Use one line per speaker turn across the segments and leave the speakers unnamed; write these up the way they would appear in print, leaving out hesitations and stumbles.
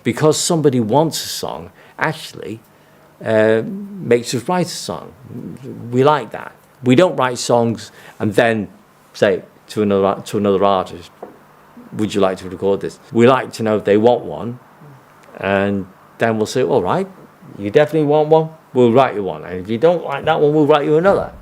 because somebody wants a song, actually makes us write a song. We like that. We don't write songs and then say to another artist, would you like to record this? We like to know if they want one, and then we'll say, all right, you definitely want one, we'll write you one. And if you don't like that one, we'll write you another.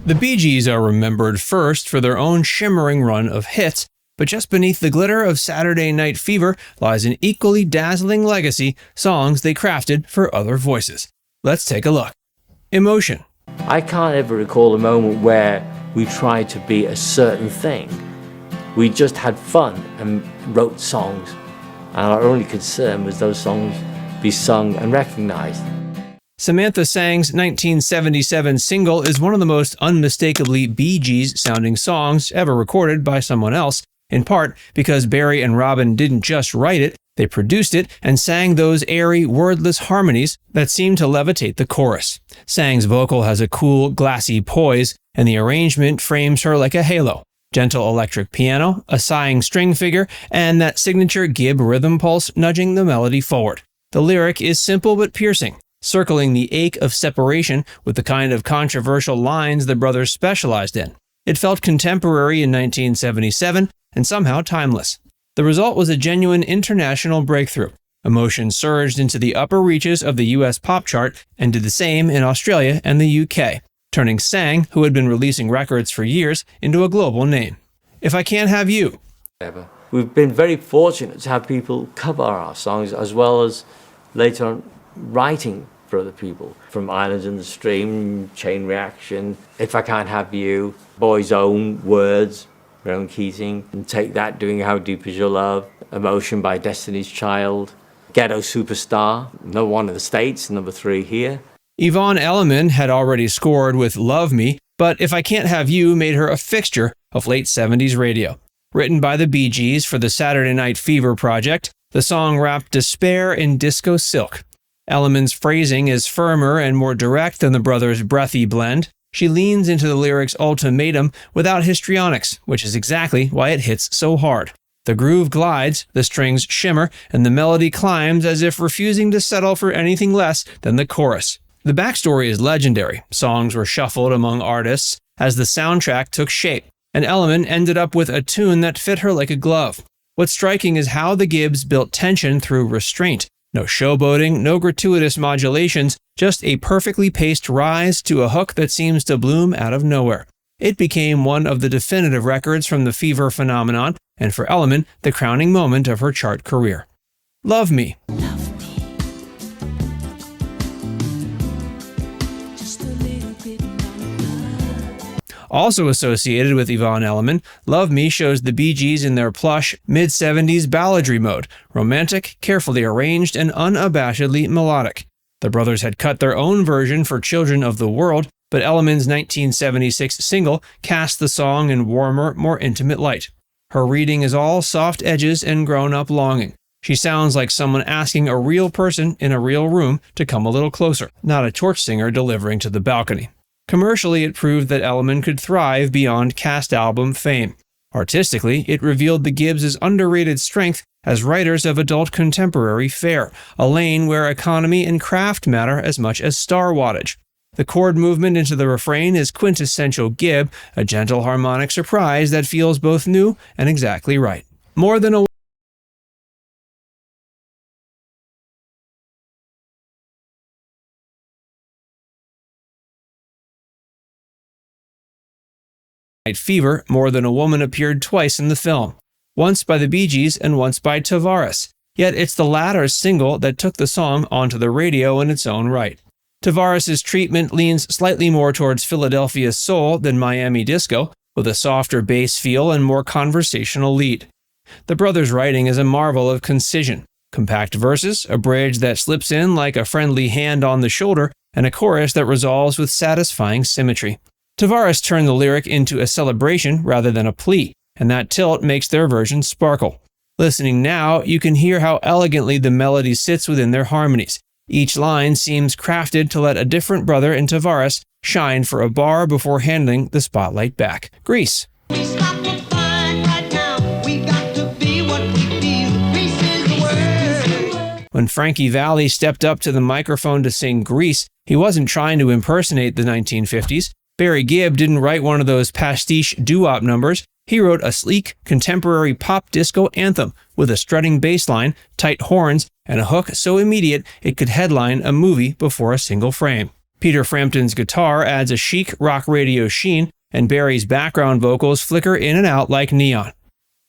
The Bee Gees are remembered first for their own shimmering run of hits, but just beneath the glitter of Saturday Night Fever lies an equally dazzling legacy, songs they crafted for other voices. Let's take a look. Emotion.
I can't ever recall a moment where we tried to be a certain thing. We just had fun and wrote songs, and our only concern was those songs be sung and recognized.
Samantha Sang's 1977 single is one of the most unmistakably Bee Gees sounding songs ever recorded by someone else, in part because Barry and Robin didn't just write it, they produced it and sang those airy, wordless harmonies that seem to levitate the chorus. Sang's vocal has a cool, glassy poise, and the arrangement frames her like a halo. Gentle electric piano, a sighing string figure, and that signature Gibb rhythm pulse nudging the melody forward. The lyric is simple but piercing, circling the ache of separation with the kind of controversial lines the brothers specialized in. It felt contemporary in 1977 and somehow timeless. The result was a genuine international breakthrough. Emotion surged into the upper reaches of the US pop chart and did the same in Australia and the UK, turning Sang, who had been releasing records for years, into a global name. If I Can't Have You.
We've been very fortunate to have people cover our songs as well as later on writing for other people. From Islands in the Stream, Chain Reaction, If I Can't Have You, Boy's Own Words, Rowan Keating, and Take That doing How Deep Is Your Love, Emotion by Destiny's Child, Ghetto Superstar, number 1 in the States, number 3 here.
Yvonne Elliman had already scored with Love Me, but If I Can't Have You made her a fixture of late 70s radio. Written by the Bee Gees for the Saturday Night Fever project, the song wrapped despair in disco silk. Elliman's phrasing is firmer and more direct than the brothers' breathy blend. She leans into the lyrics' ultimatum without histrionics, which is exactly why it hits so hard. The groove glides, the strings shimmer, and the melody climbs as if refusing to settle for anything less than the chorus. The backstory is legendary. Songs were shuffled among artists as the soundtrack took shape, and Elliman ended up with a tune that fit her like a glove. What's striking is how the Gibbs built tension through restraint. No showboating, no gratuitous modulations, just a perfectly paced rise to a hook that seems to bloom out of nowhere. It became one of the definitive records from the Fever phenomenon, and for Elliman, the crowning moment of her chart career. Love Me. Also associated with Yvonne Elliman, Love Me shows the Bee Gees in their plush, mid-70s balladry mode, romantic, carefully arranged, and unabashedly melodic. The brothers had cut their own version for Children of the World, but Elliman's 1976 single cast the song in warmer, more intimate light. Her reading is all soft edges and grown-up longing. She sounds like someone asking a real person in a real room to come a little closer, not a torch singer delivering to the balcony. Commercially, it proved that Elliman could thrive beyond cast album fame. Artistically, it revealed the Gibbs' underrated strength as writers of adult contemporary fare, a lane where economy and craft matter as much as star wattage. The chord movement into the refrain is quintessential Gibb, a gentle harmonic surprise that feels both new and exactly right. More than a Fever, More Than a Woman appeared twice in the film, once by the Bee Gees and once by Tavares, yet it's the latter's single that took the song onto the radio in its own right. Tavares' treatment leans slightly more towards Philadelphia soul than Miami disco, with a softer bass feel and more conversational lead. The brothers' writing is a marvel of concision. Compact verses, a bridge that slips in like a friendly hand on the shoulder, and a chorus that resolves with satisfying symmetry. Tavares turned the lyric into a celebration rather than a plea, and that tilt makes their version sparkle. Listening now, you can hear how elegantly the melody sits within their harmonies. Each line seems crafted to let a different brother in Tavares shine for a bar before handing the spotlight back. Grease. When Frankie Valli stepped up to the microphone to sing Grease, he wasn't trying to impersonate the 1950s. Barry Gibb didn't write one of those pastiche doo-wop numbers. He wrote a sleek, contemporary pop disco anthem with a strutting bass line, tight horns, and a hook so immediate it could headline a movie before a single frame. Peter Frampton's guitar adds a chic rock radio sheen, and Barry's background vocals flicker in and out like neon.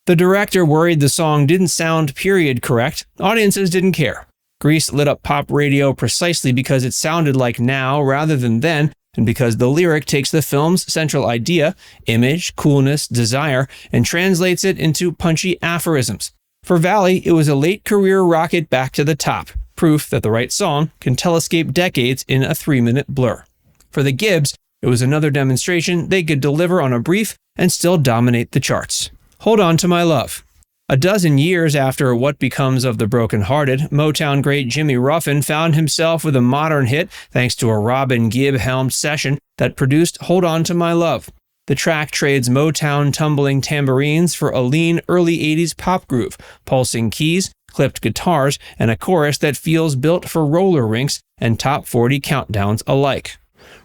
The director worried the song didn't sound period correct. Audiences didn't care. Grease lit up pop radio precisely because it sounded like now rather than then, and because the lyric takes the film's central idea, image, coolness, desire, and translates it into punchy aphorisms. For Valli, it was a late career rocket back to the top, proof that the right song can telescape decades in a 3-minute blur. For the Gibbs, it was another demonstration they could deliver on a brief and still dominate the charts. Hold On to My Love. A dozen years after What Becomes of the Broken-Hearted, Motown great Jimmy Ruffin found himself with a modern hit thanks to a Robin Gibb-helmed session that produced Hold On to My Love. The track trades Motown tumbling tambourines for a lean early 80s pop groove, pulsing keys, clipped guitars, and a chorus that feels built for roller rinks and top 40 countdowns alike.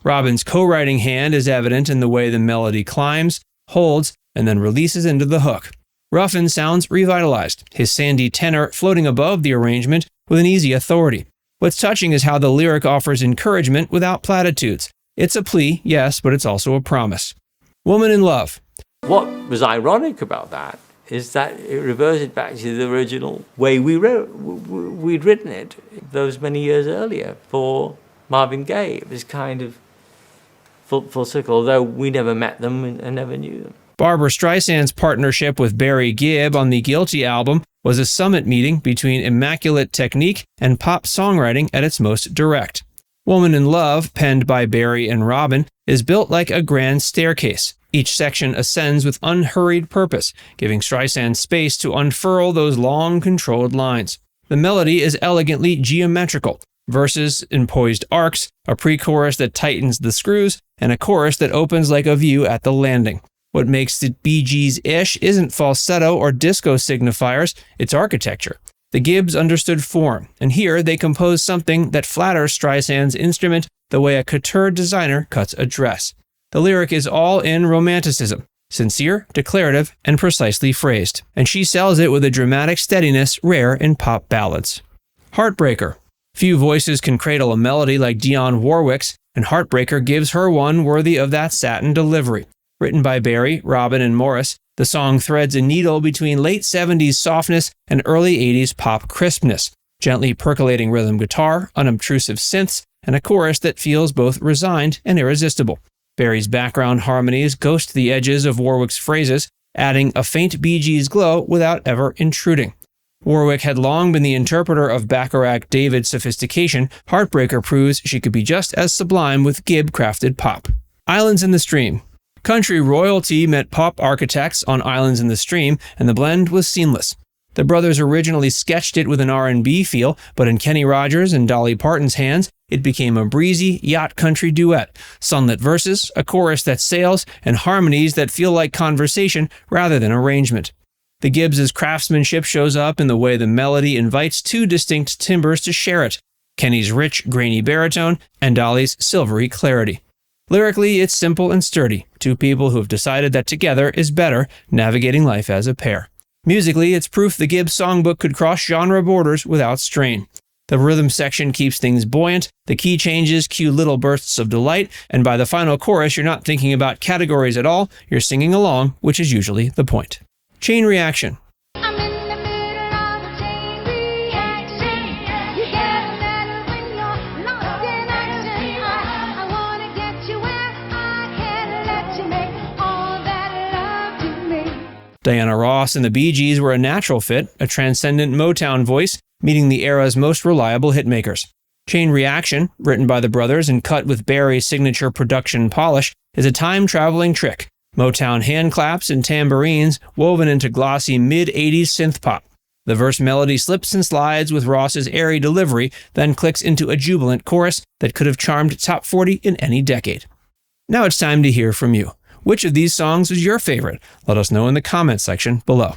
Robin's co-writing hand is evident in the way the melody climbs, holds, and then releases into the hook. Ruffin sounds revitalized, his sandy tenor floating above the arrangement with an easy authority. What's touching is how the lyric offers encouragement without platitudes. It's a plea, yes, but it's also a promise. Woman in Love.
What was ironic about that is that it reverted back to the original way we'd written it those many years earlier for Marvin Gaye. It was kind of full circle, although we never met them and never knew them.
Barbra Streisand's partnership with Barry Gibb on the Guilty album was a summit meeting between immaculate technique and pop songwriting at its most direct. Woman in Love, penned by Barry and Robin, is built like a grand staircase. Each section ascends with unhurried purpose, giving Streisand space to unfurl those long, controlled lines. The melody is elegantly geometrical. Verses in poised arcs, a pre-chorus that tightens the screws, and a chorus that opens like a view at the landing. What makes it Bee Gees-ish isn't falsetto or disco signifiers, it's architecture. The Gibbs understood form, and here they composed something that flatters Streisand's instrument the way a couture designer cuts a dress. The lyric is all in romanticism, sincere, declarative, and precisely phrased, and she sells it with a dramatic steadiness rare in pop ballads. Heartbreaker. Few voices can cradle a melody like Dionne Warwick's, and Heartbreaker gives her one worthy of that satin delivery. Written by Barry, Robin, and Morris, the song threads a needle between late 70s softness and early 80s pop crispness, gently percolating rhythm guitar, unobtrusive synths, and a chorus that feels both resigned and irresistible. Barry's background harmonies ghost the edges of Warwick's phrases, adding a faint Bee Gees glow without ever intruding. Warwick had long been the interpreter of Bacharach David's sophistication. Heartbreaker proves she could be just as sublime with Gibb-crafted pop. Islands in the Stream. Country royalty met pop architects on Islands in the Stream, and the blend was seamless. The brothers originally sketched it with an R&B feel, but in Kenny Rogers and Dolly Parton's hands, it became a breezy yacht country duet, sunlit verses, a chorus that sails, and harmonies that feel like conversation rather than arrangement. The Gibbs' craftsmanship shows up in the way the melody invites two distinct timbres to share it, Kenny's rich, grainy baritone and Dolly's silvery clarity. Lyrically, it's simple and sturdy, two people who have decided that together is better, navigating life as a pair. Musically, it's proof the Gibbs songbook could cross genre borders without strain. The rhythm section keeps things buoyant, the key changes cue little bursts of delight, and by the final chorus you're not thinking about categories at all, you're singing along, which is usually the point. Chain Reaction.
I'm in the middle of a chain reaction. You get better when you're lost in action. I wanna get you where I can let you make all that love to me.
Diana Ross and the Bee Gees were a natural fit, a transcendent Motown voice, meeting the era's most reliable hitmakers. Chain Reaction, written by the brothers and cut with Barry's signature production polish, is a time-traveling trick. Motown hand claps and tambourines woven into glossy mid-80s synth pop. The verse melody slips and slides with Ross's airy delivery, then clicks into a jubilant chorus that could have charmed top 40 in any decade. Now it's time to hear from you. Which of these songs was your favorite? Let us know in the comments section below.